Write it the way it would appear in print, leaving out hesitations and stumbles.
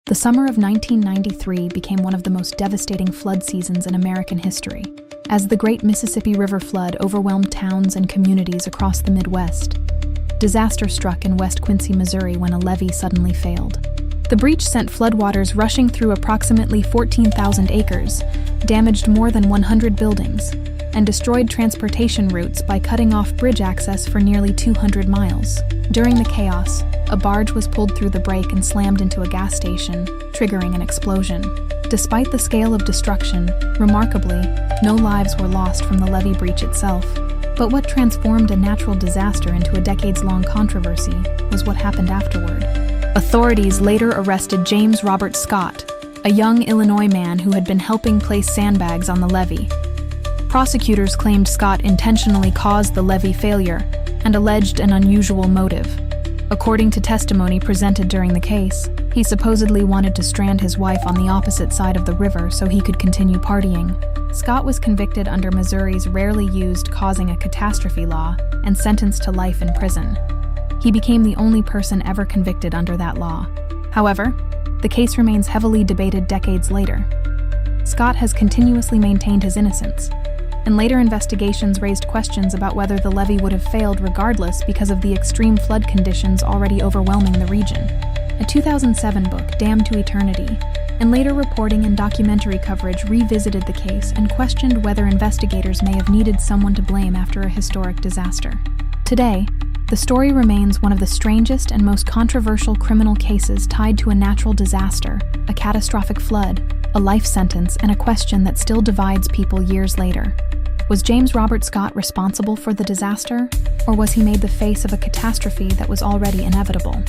The summer of 1993 became one of the most devastating flood seasons in American history, as the Great Mississippi River flood overwhelmed towns and communities across the Midwest. Disaster struck in West Quincy, Missouri when a levee suddenly failed. The breach sent floodwaters rushing through approximately 14,000 acres, damaged more than 100 buildings, and destroyed transportation routes by cutting off bridge access for nearly 200 miles. During the chaos, a barge was pulled through the break and slammed into a gas station, triggering an explosion. Despite the scale of destruction, remarkably, no lives were lost from the levee breach itself. But what transformed a natural disaster into a decades-long controversy was what happened afterward. Authorities later arrested James Robert Scott, a young Illinois man who had been helping place sandbags on the levee. Prosecutors claimed Scott intentionally caused the levee failure and alleged an unusual motive. According to testimony presented during the case, he supposedly wanted to strand his wife on the opposite side of the river so he could continue partying. Scott was convicted under Missouri's rarely used causing a catastrophe law and sentenced to life in prison. He became the only person ever convicted under that law. However, the case remains heavily debated decades later. Scott has continuously maintained his innocence, and later investigations raised questions about whether the levee would have failed regardless because of the extreme flood conditions already overwhelming the region. A 2007 book, Damned to Eternity, and later reporting and documentary coverage revisited the case and questioned whether investigators may have needed someone to blame after a historic disaster. Today, the story remains one of the strangest and most controversial criminal cases tied to a natural disaster, a catastrophic flood, a life sentence, and a question that still divides people years later. Was James Robert Scott responsible for the disaster, or was he made the face of a catastrophe that was already inevitable?